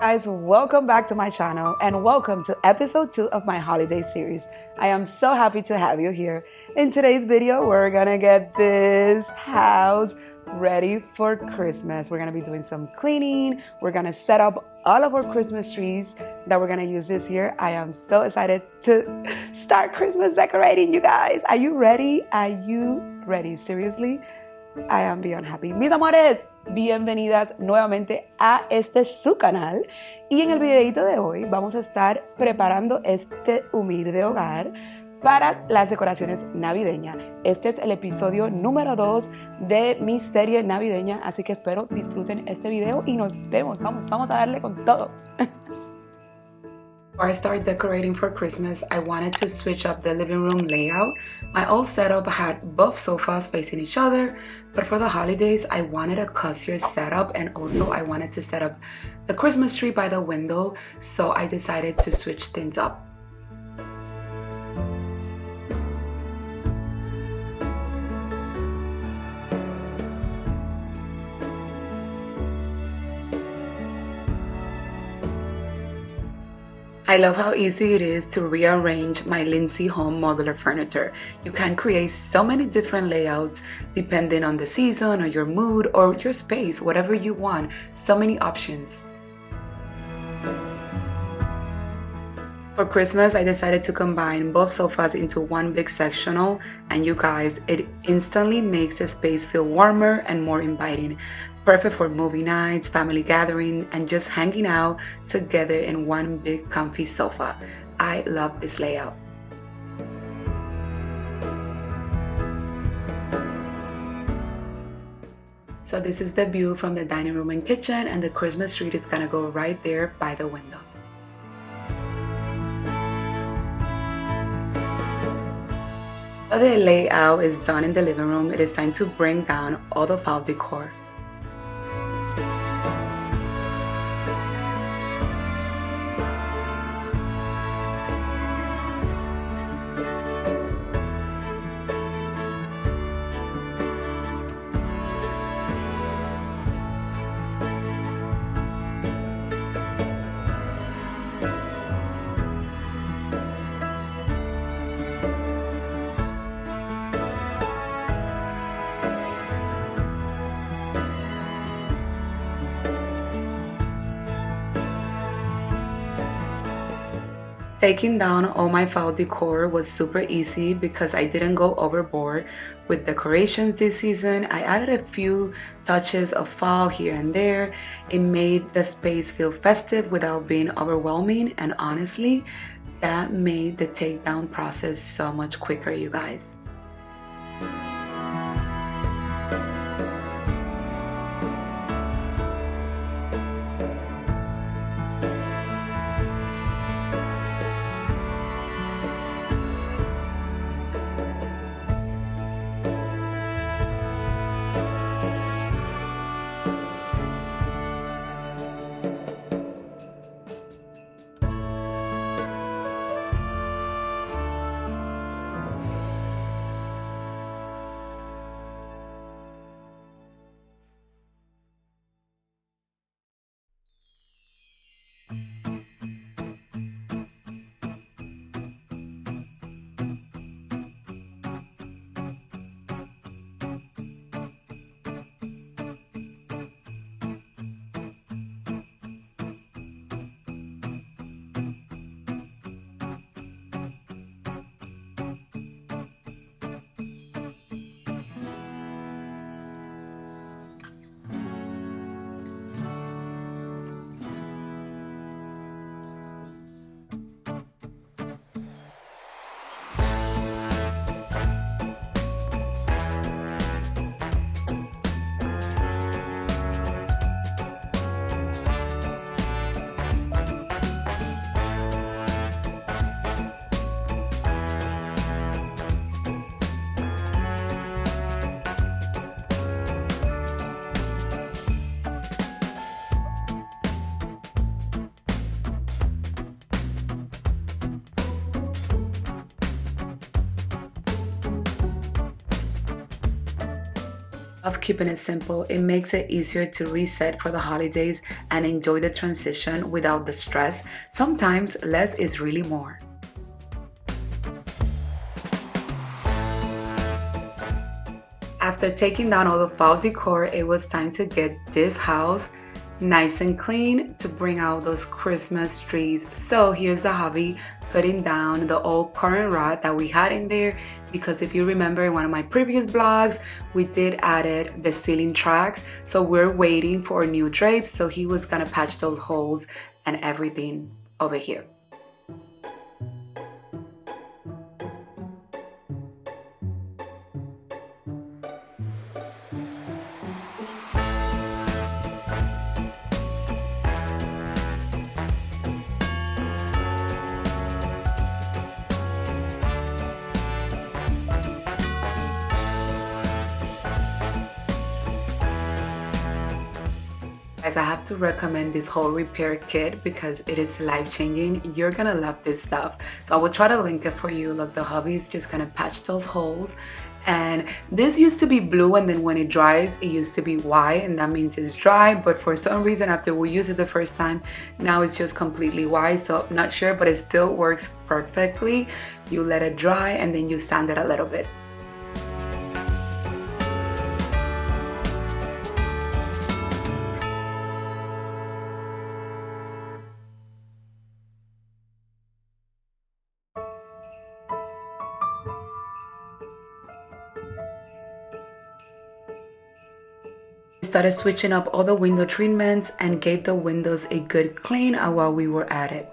Guys, welcome back to my channel and welcome to episode 2 of my holiday series. I am so happy to have you here. In today's video, we're gonna get this house ready for Christmas. We're gonna be doing some cleaning. We're gonna set up all of our Christmas trees that we're gonna use this year. I am so excited to start Christmas decorating, you guys. Are you ready? Are you ready? Seriously? I am beyond happy. Mis amores, bienvenidas nuevamente a su canal. Y en el videito de hoy vamos a estar preparando este humilde hogar para las decoraciones navideñas. Este es el episodio número 2 de mi serie navideña, así que espero disfruten este video y nos vemos. Vamos a darle con todo. Before I start decorating for Christmas, I wanted to switch up the living room layout. My old setup had both sofas facing each other, but for the holidays, I wanted a cozier setup, and also I wanted to set up the Christmas tree by the window, so I decided to switch things up. I love how easy it is to rearrange my Lindsay home modular furniture. You can create so many different layouts depending on the season or your mood or your space, whatever you want. So many options. For Christmas, I decided to combine both sofas into one big sectional, and you guys, it instantly makes the space feel warmer and more inviting. Perfect for movie nights, family gathering, and just hanging out together in one big comfy sofa. I love this layout. So this is the view from the dining room and kitchen, and the Christmas tree is gonna go right there by the window. Now the layout is done in the living room, it is time to bring down all the fall decor. Taking down all my fall decor was super easy because I didn't go overboard with decorations this season. I added a few touches of fall here and there. It made the space feel festive without being overwhelming, and honestly, that made the takedown process so much quicker, you guys. Of keeping it simple, it makes it easier to reset for the holidays and enjoy the transition without the stress. Sometimes less is really more. After taking down all the fall decor, it was time to get this house nice and clean to bring out those Christmas trees. So here's the hobby, putting down the old current rod that we had in there, because if you remember in one of my previous vlogs, we did added the ceiling tracks. So we're waiting for new drapes, so he was gonna patch those holes and everything over here. Guys, I have to recommend this whole repair kit because it is life-changing. You're gonna love this stuff. So I will try to link it for you. Look, the hubby is just gonna patch those holes. And this used to be blue, and then when it dries, it used to be white, and that means it's dry. But for some reason, after we used it the first time, now it's just completely white. So I'm not sure, but it still works perfectly. You let it dry and then you sand it a little bit. Started switching up all the window treatments and gave the windows a good clean while we were at it.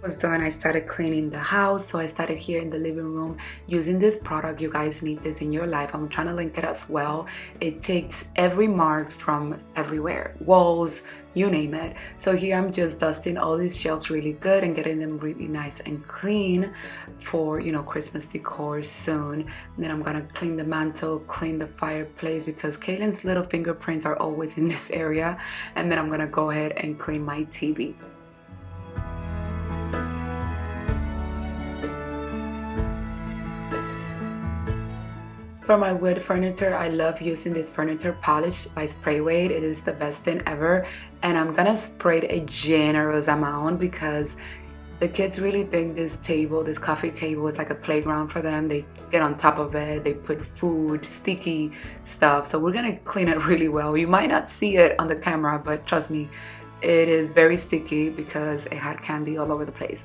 Was done, I started cleaning the house. So I started here in the living room using this product. You guys need this in your life. I'm trying to link it as well. It takes every marks from everywhere, walls, you name it. So here I'm just dusting all these shelves really good and getting them really nice and clean for, you know, Christmas decor soon. And then I'm gonna clean the mantle, clean the fireplace, because Kaylin's little fingerprints are always in this area. And then I'm gonna go ahead and clean my TV. For my wood furniture, I love using this furniture polish by Spray Weight. It is the best thing ever, and I'm gonna spray it a generous amount because the kids really think this table, this coffee table, is like a playground for them. They get on top of it, they put food, sticky stuff. So we're gonna clean it really well. You might not see it on the camera, but trust me, it is very sticky because it had candy all over the place.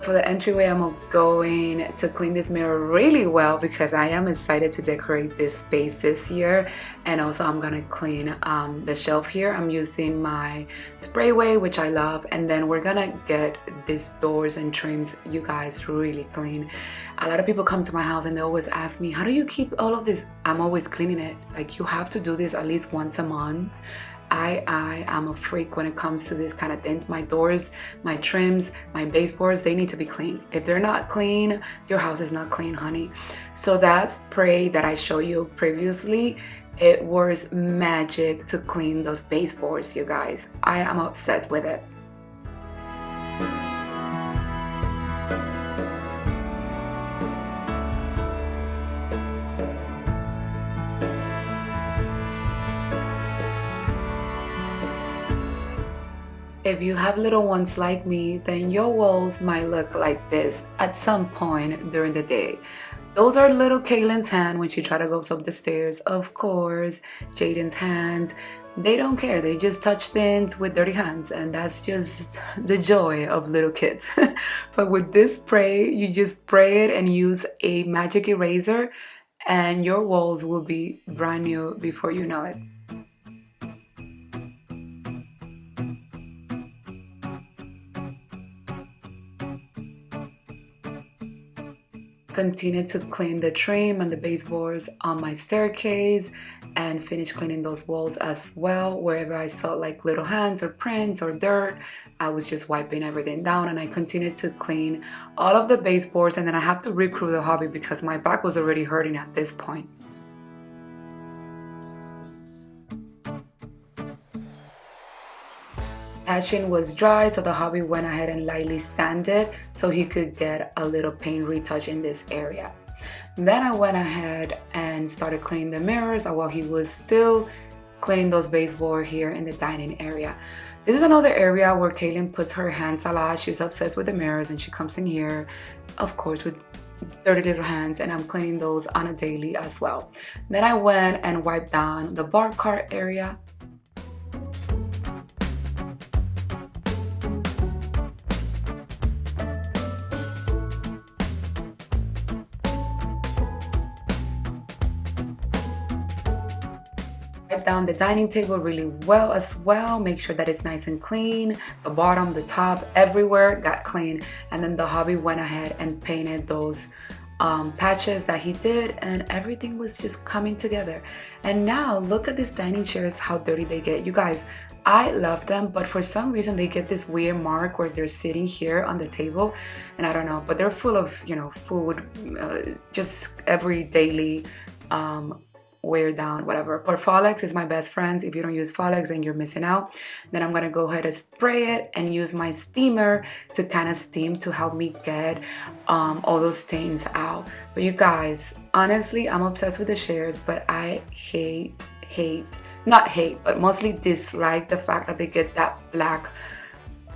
For the entryway, I'm going to clean this mirror really well because I am excited to decorate this space this year. And also I'm gonna clean the shelf here. I'm using my Spray Weight, which I love. And then we're gonna get these doors and trims, you guys, really clean. A lot of people come to my house and they always ask me, how do you keep all of this? I'm always cleaning it. Like, you have to do this at least once a month. I am a freak when it comes to this kind of things. My doors, my trims, my baseboards, they need to be clean. If they're not clean, your house is not clean, honey. So that spray that I showed you previously, it was magic to clean those baseboards, you guys. I am obsessed with it. If you have little ones like me, then your walls might look like this at some point during the day. Those are little Kaylin's hand when she tried to go up the stairs. Of course, Jaden's hands. They don't care. They just touch things with dirty hands, and that's just the joy of little kids. But with this spray, you just spray it and use a magic eraser, and your walls will be brand new before you know it. Continue to clean the trim and the baseboards on my staircase and finish cleaning those walls as well. Wherever I saw like little hands or prints or dirt, I was just wiping everything down, and I continued to clean all of the baseboards, and then I have to recrew the hobby because my back was already hurting at this point. Patching was dry, so the hobby went ahead and lightly sanded so he could get a little paint retouch in this area. Then I went ahead and started cleaning the mirrors while he was still cleaning those baseboards here in the dining area. This is another area where Kaylin puts her hands a lot. She's obsessed with the mirrors, and she comes in here, of course, with dirty little hands, and I'm cleaning those on a daily as well. Then I went and wiped down the bar cart area. Wipe down the dining table really well as well. Make sure that it's nice and clean. The bottom, the top, everywhere got clean. And then the hobby went ahead and painted those patches that he did, and everything was just coming together. And now look at these dining chairs, how dirty they get. You guys, I love them, but for some reason they get this weird mark where they're sitting here on the table, and I don't know, but they're full of, you know, food, just every daily wear down, whatever. But Folex is my best friend. If you don't use Folex, then you're missing out. Then I'm gonna go ahead and spray it and use my steamer to kind of steam to help me get all those stains out. But you guys, honestly, I'm obsessed with the chairs, but I not hate, but mostly dislike the fact that they get that black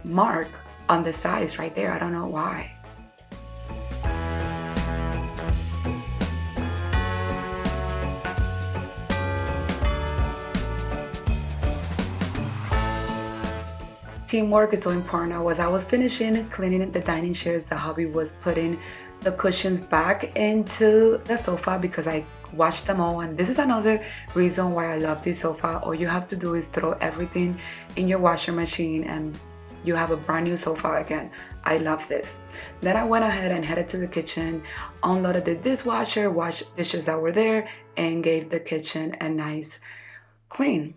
mark on the sides right there. I don't know why. Teamwork is so important. As I was finishing cleaning the dining chairs, the hobby was putting the cushions back into the sofa because I washed them all. And this is another reason why I love this sofa. All you have to do is throw everything in your washer machine and you have a brand new sofa again. I love this. Then I went ahead and headed to the kitchen, unloaded the dishwasher, washed dishes that were there, and gave the kitchen a nice clean.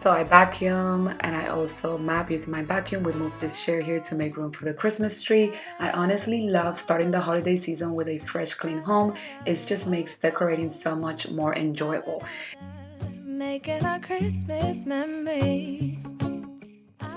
So I vacuum and I also map using my vacuum. We moved this chair here to make room for the Christmas tree. I honestly love starting the holiday season with a fresh, clean home. It just makes decorating so much more enjoyable. Making our Christmas memories.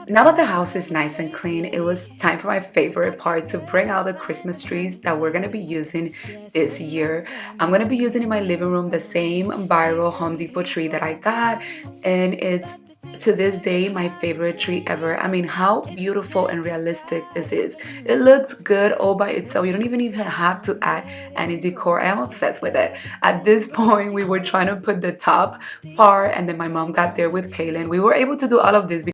Now that the house is nice and clean, it was time for my favorite part to bring out the Christmas trees that we're gonna be using this year. I'm gonna be using in my living room the same viral Home Depot tree that I got, and it's to this day my favorite tree ever. I mean, how beautiful and realistic this is. It looks good all by itself. You don't even have to add any decor. I am obsessed with it. At this point, we were trying to put the top part, and then my mom got there with Kaylin. We were able to do all of this